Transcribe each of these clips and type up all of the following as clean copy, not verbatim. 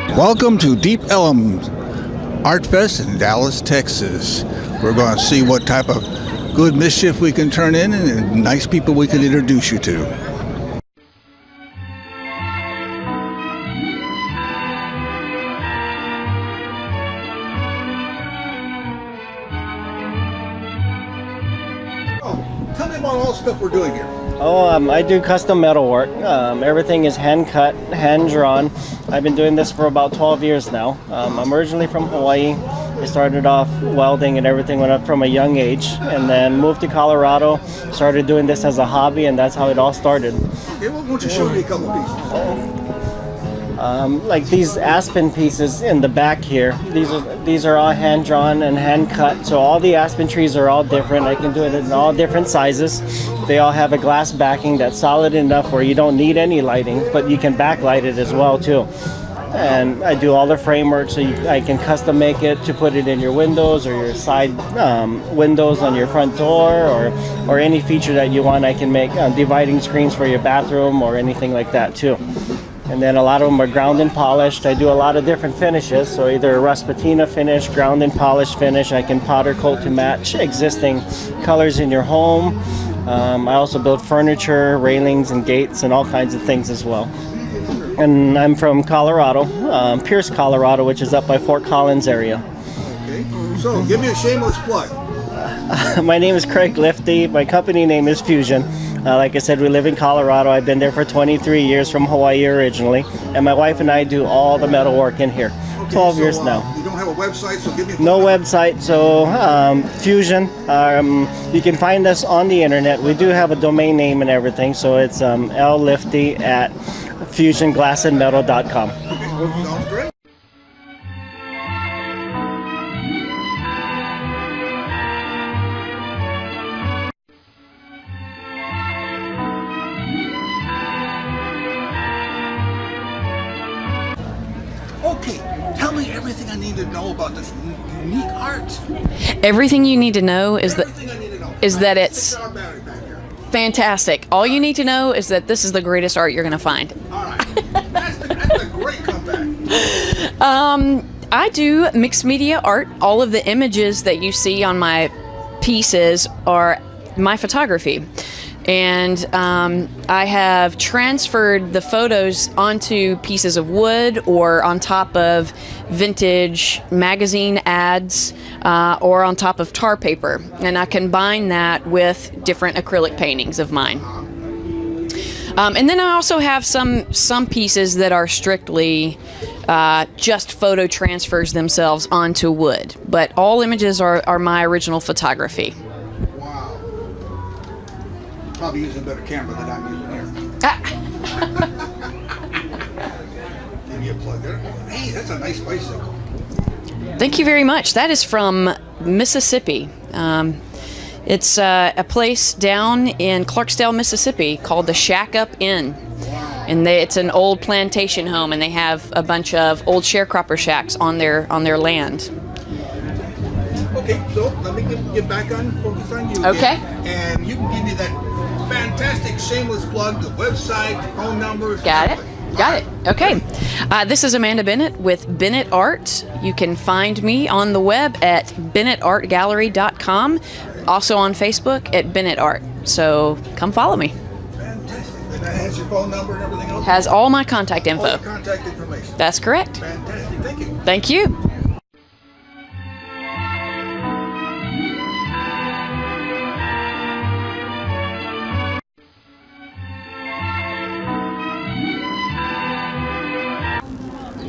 Welcome to Deep Ellum Art Fest in Dallas, Texas. We're going to see what type of good mischief we can turn in and nice people we can introduce you to. Tell me about all the stuff we're doing here. I do custom metal work. Everything is hand cut, hand drawn. I've been doing this for about 12 years now. I'm originally from Hawaii. I started off welding and everything went up from a young age, and then moved to Colorado, started doing this as a hobby, and that's how it all started. Okay, well, why don't you show me a couple pieces? Like these aspen pieces in the back here, these are all hand drawn and hand cut, so all the aspen trees are all different. I can do it in all different sizes. They all have a glass backing that's solid enough where you don't need any lighting, but you can backlight it as well too. And I do all the framework, so I can custom make it to put it in your windows or your side windows on your front door, or any feature that you want. I can make dividing screens for your bathroom or anything like that too. And then a lot of them are ground and polished. I do a lot of different finishes, so either a rust patina finish, ground and polished finish. I can powder coat to match existing colors in your home. I also build furniture, railings and gates and all kinds of things as well. And I'm from Colorado, Pierce, Colorado, which is up by Fort Collins area. Okay, so give me a shameless plug. My name is Craig Lifty. My company name is Fusion. Like I said, we live in Colorado. I've been there for 23 years, from Hawaii originally. And my wife and I do all the metal work in here. Okay, 12 so, years now. You don't have a website, so give me a No website, so Fusion. You can find us on the internet. We do have a domain name and everything, so it's llifty at fusionglassandmetal.com. Okay, sounds great. Okay, tell me everything I need to know about this unique art. Everything you need to know is Everything I need to know. that it's $6 battery back here. fantastic. All you need to know is that this is the greatest art you're going to find. All right, that's a great comeback. I do mixed media art. All of the images that you see on my pieces are my photography. And I have transferred the photos onto pieces of wood or on top of vintage magazine ads or on top of tar paper. And I combine that with different acrylic paintings of mine. And then I also have some pieces that are strictly just photo transfers themselves onto wood. But all images are my original photography. Wow. Probably using a better camera than I'm using here. Give me a plug there. Hey, that's a nice bicycle. Thank you very much. That is from Mississippi. It's a place down in Clarksdale, Mississippi called the Shack Up Inn. And it's an old plantation home, and they have a bunch of old sharecropper shacks on their land. Okay, so let me get back on focus on you. Okay. Again, and you can give me that fantastic shameless plug, the website, the phone numbers. Got it. Got it. Okay. This is Amanda Bennett with Bennett Art. You can find me on the web at bennettartgallery.com. Also on Facebook at Bennett Art. So come follow me. Fantastic. And that has your phone number and everything else? Has all my contact info. All the contact information. That's correct. Fantastic. Thank you. Thank you.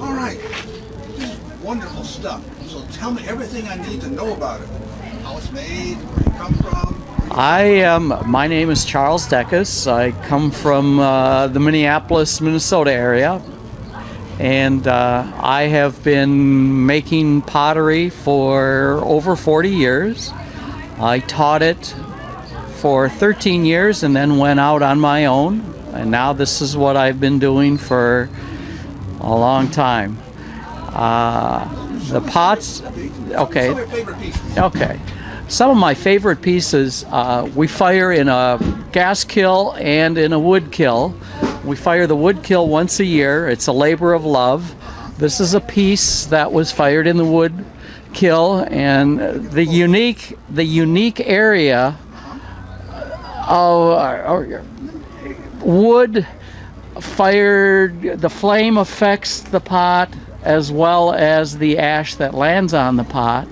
All right. This is wonderful stuff. So tell me everything I need to know about it. How it's made, where you come from. My name is Charles Deckus. I come from the Minneapolis, Minnesota area, and I have been making pottery for over 40 years. I taught it for 13 years and then went out on my own, and now this is what I've been doing for a long time. The pots, okay. Some of your favorite pieces. Okay. Some of my favorite pieces, we fire in a gas kiln and in a wood kiln. We fire the wood kiln once a year. It's a labor of love. This is a piece that was fired in the wood kill, and the unique area of wood fired, the flame affects the pot as well as the ash that lands on the pot,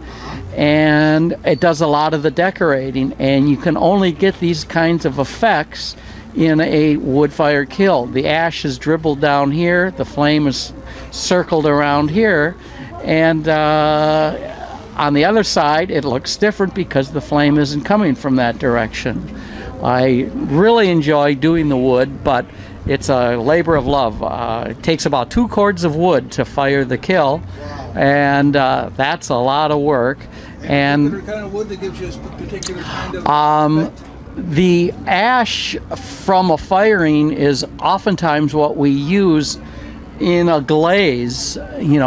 and it does a lot of the decorating, and you can only get these kinds of effects in a wood-fired kiln. The ash is dribbled down here, the flame is circled around here, and on the other side it looks different because the flame isn't coming from that direction. I really enjoy doing the wood, but it's a labor of love. It takes about 2 cords of wood to fire the kiln, and that's a lot of work. And kind of wood that gives you a particular kind of effect? The ash from a firing is oftentimes what we use in a glaze,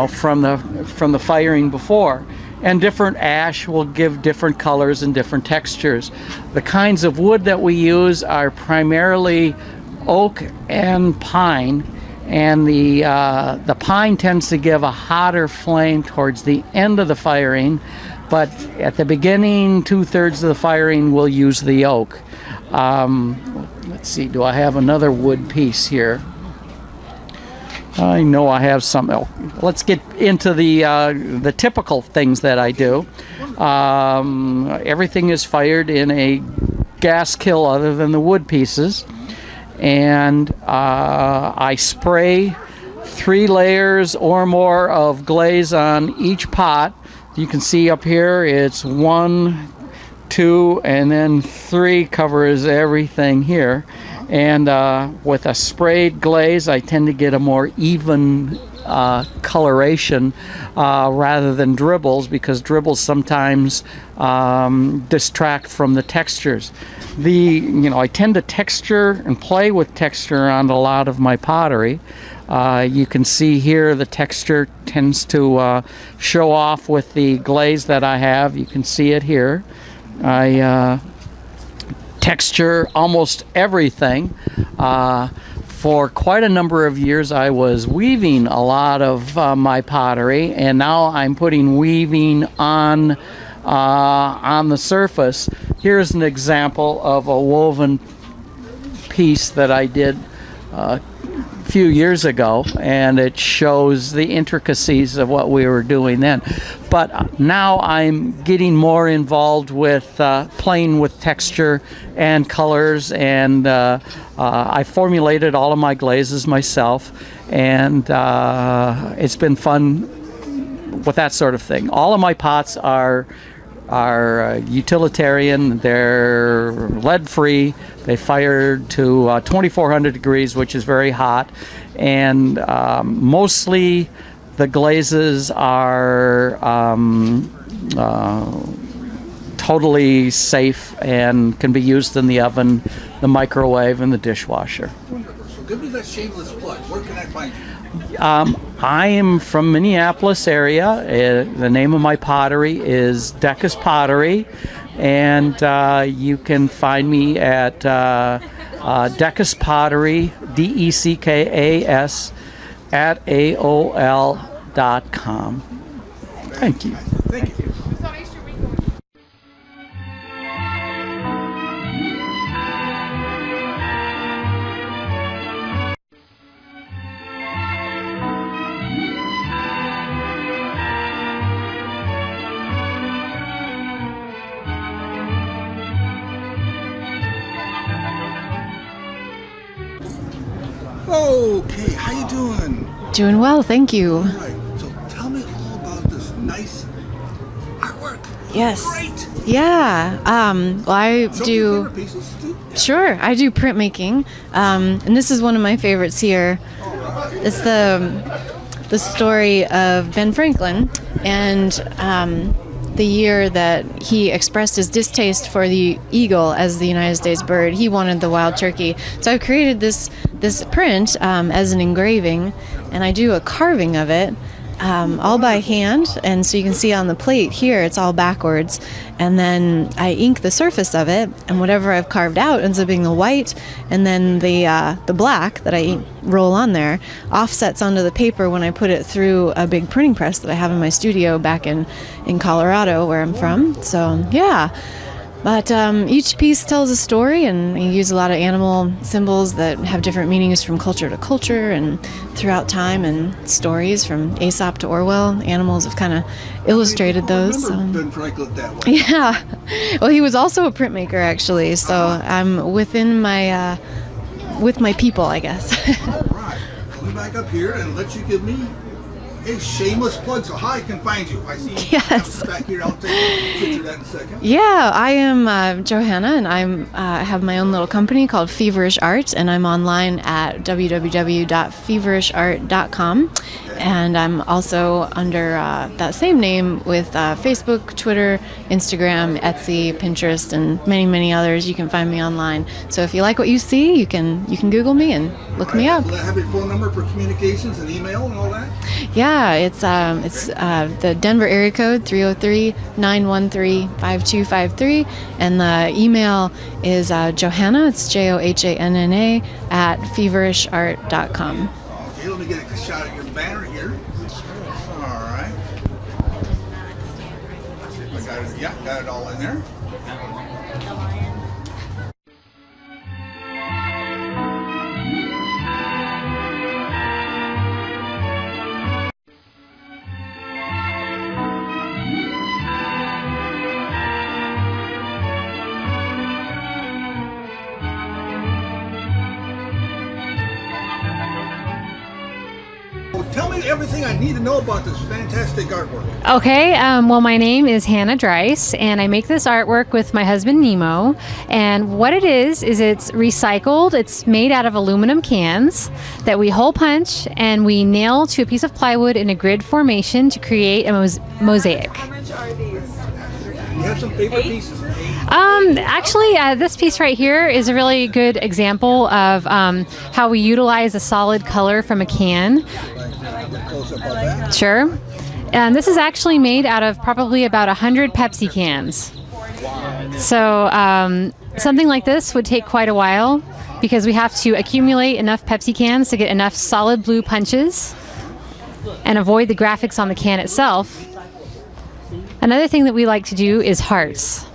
from the firing before. And different ash will give different colors and different textures. The kinds of wood that we use are primarily oak and pine, and the pine tends to give a hotter flame towards the end of the firing, but at the beginning, 2/3 of the firing, we'll use the oak. Let's see, do I have another wood piece here? I know I have some. Oh, let's get into the typical things that I do. Everything is fired in a gas kiln other than the wood pieces, and I spray 3 layers or more of glaze on each pot. You can see up here it's 1, 2, and then 3 covers everything here. And with a sprayed glaze, I tend to get a more even coloration rather than dribbles, because dribbles sometimes distract from the textures. I tend to texture and play with texture on a lot of my pottery. You can see here the texture tends to show off with the glaze that I have. You can see it here. I texture almost everything. For quite a number of years I was weaving a lot of my pottery, and now I'm putting weaving on the surface. Here's an example of a woven piece that I did a few years ago, and it shows the intricacies of what we were doing then. But now I'm getting more involved with playing with texture and colors, and I formulated all of my glazes myself, and it's been fun with that sort of thing. All of my pots are utilitarian. They're lead-free. They fired to 2,400 degrees, which is very hot, and mostly the glazes are totally safe and can be used in the oven, the microwave, and the dishwasher. Wonderful. So give me that shameless plug. Where can I find you? I am from Minneapolis area. The name of my pottery is Deckus Pottery, and you can find me at Deckus Pottery, DECKAS, at AOL.com. Thank you. Thank you. Okay, how you doing? Doing well, thank you. All right, so tell me all about this nice artwork. Yes. Great. Yeah. Well, I Show me your do. favorite pieces, too. Sure, I do printmaking, and this is one of my favorites here. It's the story of Ben Franklin and the year that he expressed his distaste for the eagle as the United States bird. He wanted the wild turkey. So I've created this print as an engraving, and I do a carving of it. all by hand, and so you can see on the plate here it's all backwards, and then I ink the surface of it, and whatever I've carved out ends up being the white, and then the black that I roll on there offsets onto the paper when I put it through a big printing press that I have in my studio back in Colorado, where I'm from. So yeah. But each piece tells a story, and you use a lot of animal symbols that have different meanings from culture to culture and throughout time, and stories from Aesop to Orwell. Animals have kind of illustrated those. Ben Franklin that way. Yeah. Well, he was also a printmaker, actually, so I'm within my with my people, I guess. All right. Let me back up here and let you give me a shameless plug so how I can find you. I see you Yes. back here. I'll take a picture of that in a second. Yeah, I am Johanna, and I have my own little company called Feverish Art, and I'm online at www.feverishart.com. And I'm also under that same name with Facebook, Twitter, Instagram, Etsy, Pinterest, and many, many others. You can find me online. So if you like what you see, you can Google me and look me up. Will I have your phone number for communications and email and all that? Yeah, it's the Denver area code 303-913-5253, and the email is Johanna. It's JOHANNA at feverishart.com. Okay, let me get a shot at your banner here. All right. I got it. Yeah, got it all in there. Tell me everything I need to know about this fantastic artwork. Okay, well, my name is Hannah Dreiss, and I make this artwork with my husband Nemo. And what it is it's recycled. It's made out of aluminum cans that we hole punch and we nail to a piece of plywood in a grid formation to create a mosaic. How much are these? You have some paper pieces. Actually, this piece right here is a really good example of how we utilize a solid color from a can. Close up on that. Sure. And this is actually made out of probably about 100 Pepsi cans. So something like this would take quite a while because we have to accumulate enough Pepsi cans to get enough solid blue punches and avoid the graphics on the can itself. Another thing that we like to do is hearts.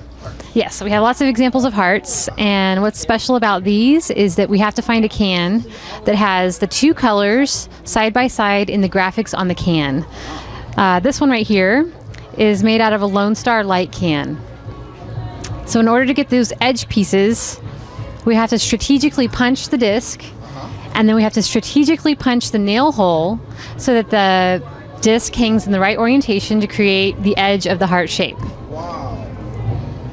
Yes, so we have lots of examples of hearts, and what's special about these is that we have to find a can that has the two colors side by side in the graphics on the can. This one right here is made out of a Lone Star Light can. So in order to get those edge pieces, we have to strategically punch the disc, and then we have to strategically punch the nail hole so that the disc hangs in the right orientation to create the edge of the heart shape. Wow.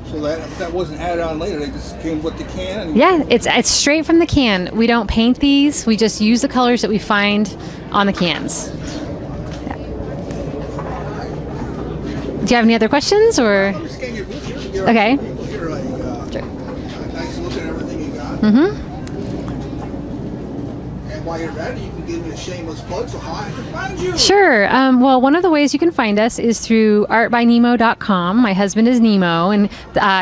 So that wasn't added on later. They just came with the can. Yeah, it's straight from the can. We don't paint these. We just use the colors that we find on the cans. Yeah. Do you have any other questions, or? Okay. You're like, nice look at everything you got. Mm-hmm. And while you're at it, you can give me a shameless plug so how I can find you. Sure. Well, one of the ways you can find us is through artbynemo.com. My husband is Nemo, and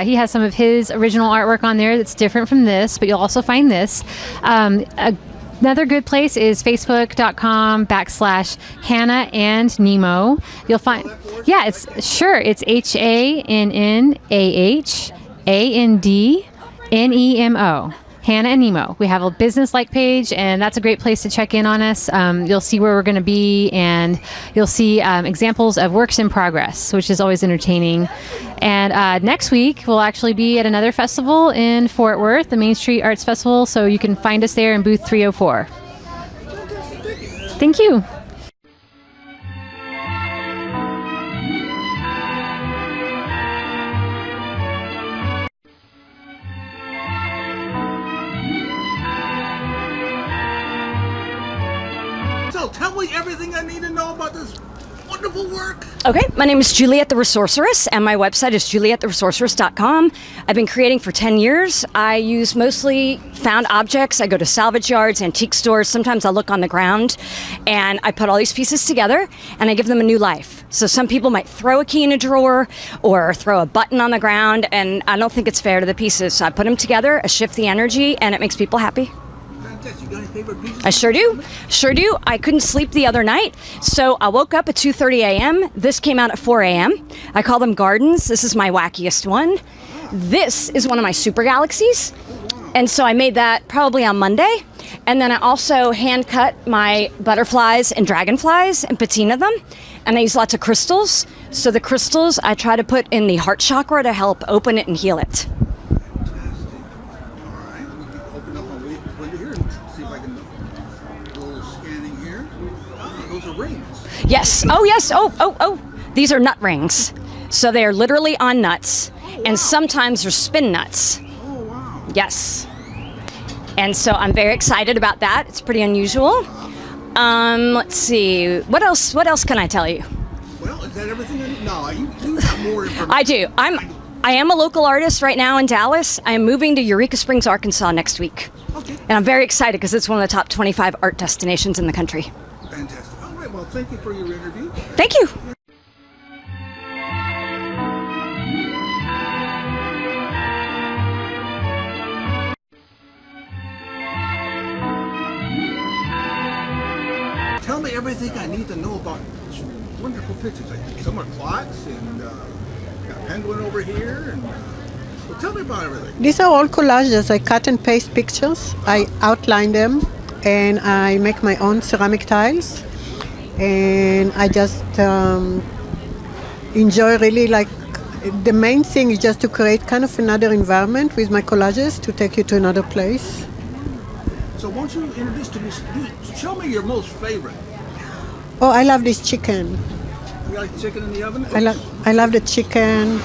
he has some of his original artwork on there that's different from this, but you'll also find this. Another good place is facebook.com/Hannah and Nemo. You'll find, yeah, it's sure. It's HANNAHANDNEMO. Hannah and Nemo. We have a business-like page, and that's a great place to check in on us. You'll see where we're going to be, and you'll see examples of works in progress, which is always entertaining. And next week, we'll actually be at another festival in Fort Worth, the Main Street Arts Festival, so you can find us there in booth 304. Thank you. So tell me everything I need to know about this wonderful wonderful work. Okay, my name is Juliet the Resorceress, and my website is juliettheresorceress.com. I've been creating for 10 years. I use mostly found objects. I go to salvage yards, antique stores. Sometimes I'll look on the ground, and I put all these pieces together, and I give them a new life. So some people might throw a key in a drawer or throw a button on the ground, and I don't think it's fair to the pieces. So I put them together, I shift the energy, and it makes people happy. You got any favorite pieces? I sure do. I couldn't sleep the other night, so I woke up at 2:30 a.m. This came out at 4 a.m. I call them gardens. This is my wackiest one. This is one of my super galaxies, and so I made that probably on Monday. And then I also hand cut my butterflies and dragonflies and patina them, and I use lots of crystals. So the crystals I try to put in the heart chakra to help open it and heal it. Yes. Oh, yes. Oh. These are nut rings. So they are literally on nuts. And sometimes they're spin nuts. Oh, wow. Yes. And so I'm very excited about that. It's pretty unusual. Let's see. What else can I tell you? Well, is that everything? No, you have more information. I do. I am a local artist right now in Dallas. I am moving to Eureka Springs, Arkansas next week. Okay. And I'm very excited because it's one of the top 25 art destinations in the country. Fantastic. All right, well, thank you for your interview. Thank you. Tell me everything I need to know about wonderful pictures. Some are clocks and got a penguin over here. And well, tell me about everything. These are all collages. I cut and paste pictures. I outline them, and I make my own ceramic tiles. And I just enjoy really like the main thing is just to create kind of another environment with my collages to take you to another place. So won't you introduce to me, show me your most favorite. Oh, I love this chicken. You like the chicken in the oven? I love the chicken.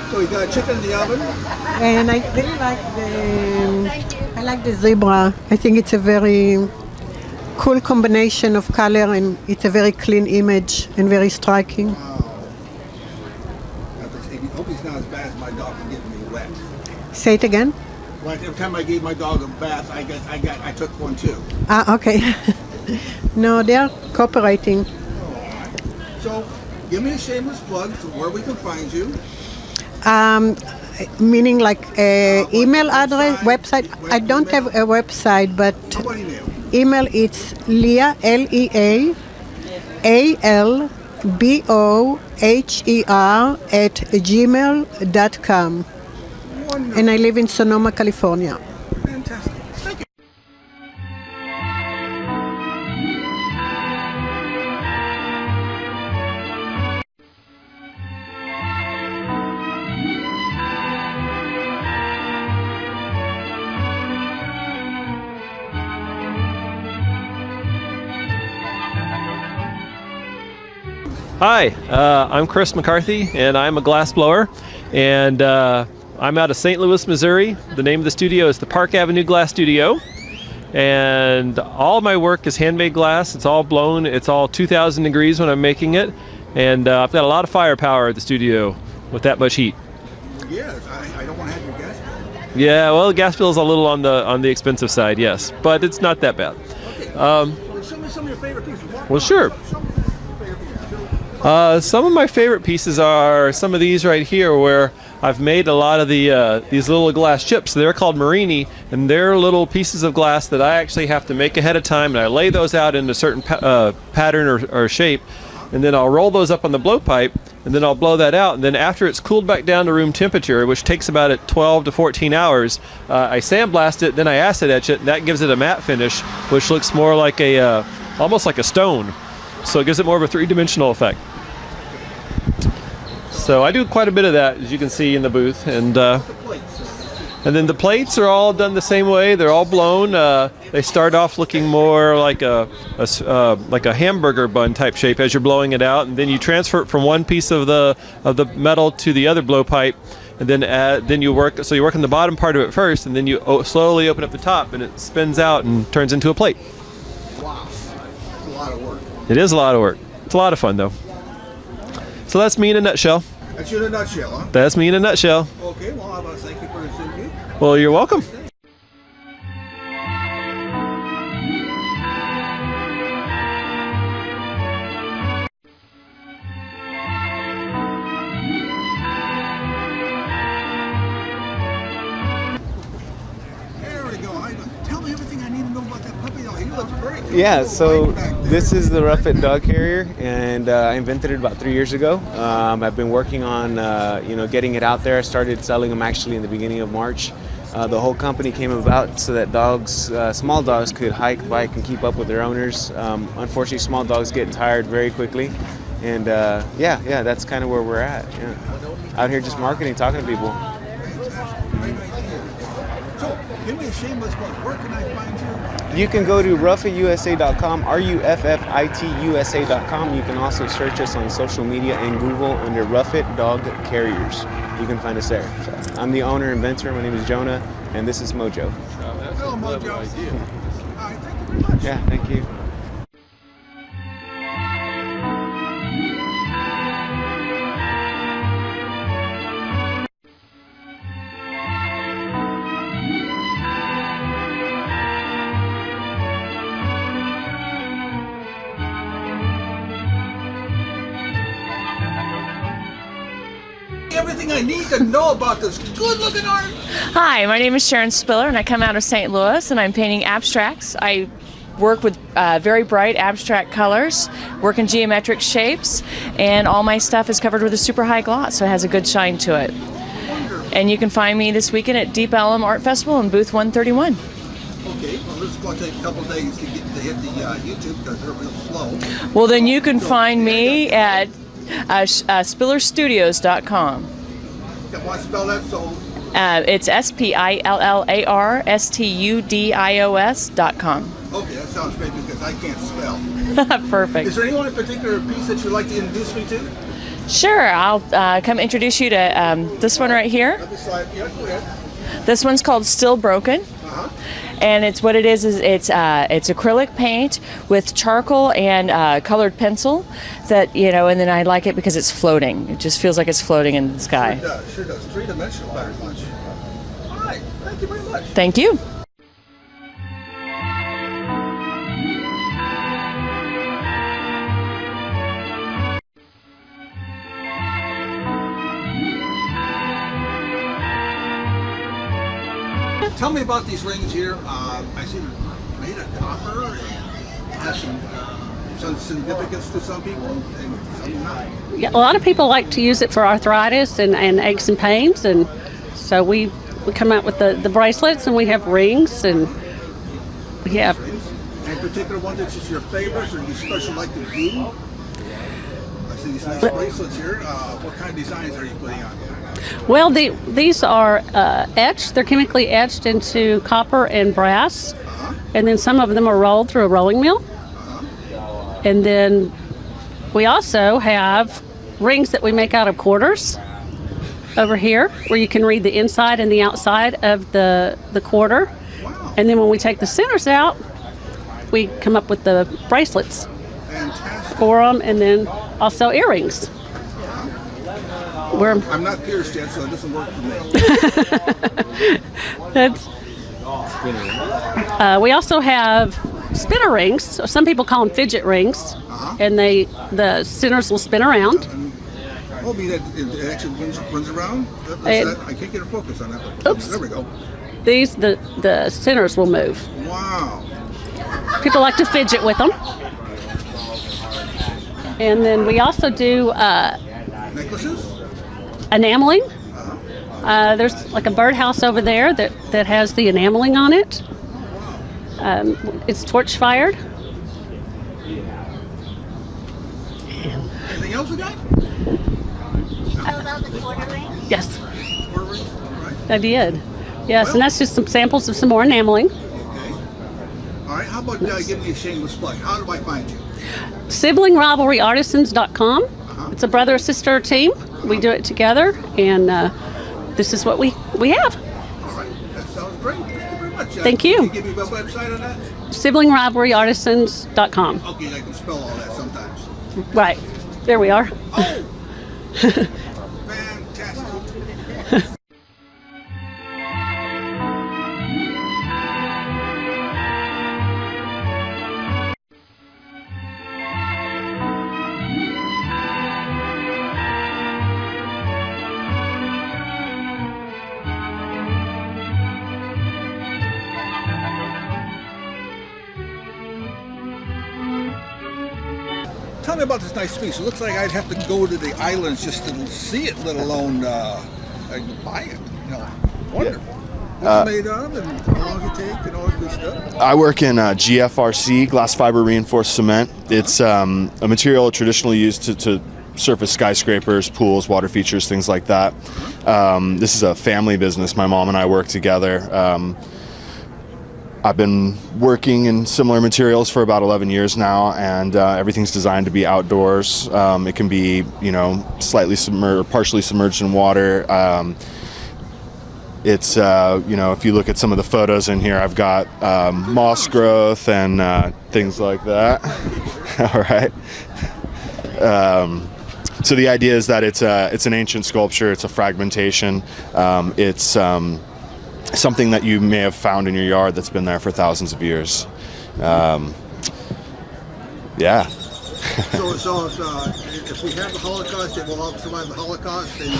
So you got a chicken in the oven? And I really like the zebra. I think it's a very cool combination of color, and it's a very clean image and very striking. I hope he's not as bad as my dog for getting me wet. Say it again. Well, every time I gave my dog a bath, I took one too. Ah, okay. No, they are cooperating. So, give me a shameless plug to where we can find you. Meaning like email address, website. I don't have a website, but email it's Leah, Leah, ALBOHER @gmail.com. Wonderful. And I live in Sonoma, California. Fantastic. Thank you. Hi, I'm Chris McCarthy, and I'm a glassblower, and I'm out of St. Louis, Missouri. The name of the studio is the Park Avenue Glass Studio, and all my work is handmade glass. It's all blown. It's all 2,000 degrees when I'm making it, and I've got a lot of firepower at the studio with that much heat. Yes, I don't want to have your gas bill. Yeah, well, the gas bill is a little on the expensive side, yes, but it's not that bad. Okay. Well, show me some of your favorite pieces. Well, sure. Some of my favorite pieces are some of these right here, where I've made a lot of these little glass chips. They're called Marini, and they're little pieces of glass that I actually have to make ahead of time, and I lay those out in a certain pattern or shape, and then I'll roll those up on the blowpipe, and then I'll blow that out, and then after it's cooled back down to room temperature, which takes about 12 to 14 hours, I sandblast it, then I acid etch it, and that gives it a matte finish, which looks more like almost like a stone. So it gives it more of a three-dimensional effect. So I do quite a bit of that, as you can see in the booth, and then the plates are all done the same way. They're all blown. They start off looking more like a hamburger bun type shape as you're blowing it out, and then you transfer it from one piece of the metal to the other blowpipe, and then you work. So you work on the bottom part of it first, and then you slowly open up the top, and it spins out and turns into a plate. Wow. Well, lot of work. It is a lot of work. It's a lot of fun, though. So that's me in a nutshell. That's you in a nutshell, huh? That's me in a nutshell. Okay, well, I want to thank you for this interview. Well, you're welcome. There we go. Tell me everything I need to know about that puppy. He looks very cool. Yeah, so this is the Rough It dog carrier, and I invented it about 3 years ago. I've been working on, getting it out there. I started selling them actually in the beginning of March. The whole company came about so that dogs, small dogs, could hike, bike, and keep up with their owners. Unfortunately, small dogs get tired very quickly, and that's kind of where we're at. Yeah. Out here just marketing, talking to people. So, give me a shameless plug. Where can I find you? You can go to ruffitusa.com, ruffitusa.com. You can also search us on social media and Google under Rough It Dog Carriers. You can find us there. So, I'm the owner, inventor. My name is Jonah, and this is Mojo. Hello, Mojo. All right, thank you very much. Yeah, thank you. Everything I need to know about this good-looking art. Hi, my name is Sharon Spiller, and I come out of St. Louis, and I'm painting abstracts. I work with very bright abstract colors, work in geometric shapes, and all my stuff is covered with a super high gloss, so it has a good shine to it. And you can find me this weekend at Deep Ellum Art Festival in booth 131. Okay, well, this is going to take a couple of days to hit the YouTube because they're real slow. Well, then you can find me at spillerstudios.com. Want to spell that? So it's spillerstudios.com. Okay, that sounds great because I can't spell. Perfect. Is there anyone in particular piece that you'd like to introduce me to? Sure, I'll come introduce you to this one right here. Let me slide. Yeah, go ahead. This one's called Still Broken. And it's what it is it's acrylic paint with charcoal and colored pencil that, and then I like it because it's floating. It just feels like it's floating in the sky. Sure does. Three-dimensional very much. All right, thank you very much. Thank you. Tell me about these rings here. I see they're made of copper and has some significance to some people and some not. Yeah, a lot of people like to use it for arthritis and aches and pains, and so we come out with the bracelets, and we have rings, and we have. Any particular one that's just your favorites, or you special like to do? I see these nice bracelets here. What kind of designs are you putting on? Well, these are etched. They're chemically etched into copper and brass, and then some of them are rolled through a rolling mill. And then we also have rings that we make out of quarters over here, where you can read the inside and the outside of the quarter. And then when we take the centers out, we come up with the bracelets for them, and then also earrings. I'm not pierced yet, so it doesn't work for me. We also have spinner rings. So some people call them fidget rings, and the centers will spin around. Oh, mean that it actually runs around? I can't get a focus on that. Oops. There we go. The centers will move. Wow. People like to fidget with them. And then we also do necklaces? Enameling. There's like a birdhouse over there that has the enameling on it. It's torch fired. Anything else we got? Yes. I did. Yes, and that's just some samples of some more enameling. Okay. All right, how about giving me a shameless plug? How do I find you? SiblingRivalryArtisans.com. It's a brother-sister team. We do it together, and this is what we have. All right, that sounds great. Thank you very much. much. Thank Can you. you give me a website on that? SiblingRivalryArtisans.com. Okay, I can spell all that sometimes. Right. There we are. Oh! Fantastic. Tell me about this nice piece. It looks like I'd have to go to the islands just to see it, let alone buy it. You know, wonderful. What's it made of, and how long does it take, and all that good stuff? I work in GFRC, glass fiber reinforced cement. It's a material traditionally used to surface skyscrapers, pools, water features, things like that. This is a family business. My mom and I work together. I've been working in similar materials for about 11 years now, and everything's designed to be outdoors. It can be, slightly submerged, partially submerged in water. It's, if you look at some of the photos in here, I've got moss growth and things like that. All right. So the idea is that it's an ancient sculpture. It's a fragmentation. It's something that you may have found in your yard that's been there for thousands of years. Yeah. So if we have the Holocaust, it will all survive the Holocaust, and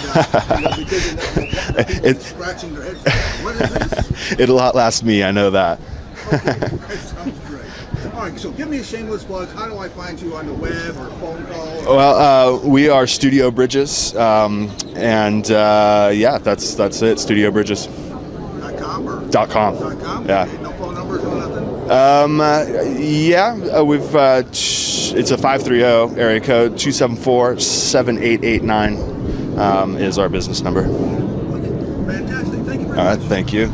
they'll be digging that, scratching their heads. What is this? It'll outlast me, I know that. Okay, that sounds great. All right, so give me a shameless plug. How do I find you on the web or phone call? Well, we are Studio Bridges, and that's it. Studio Bridges. .com or .com. .com? Yeah. Okay, no phone numbers or nothing? We've it's a 530 area code. 274-7889 is our business number. Okay. Fantastic. Thank you very much. All right, thank you.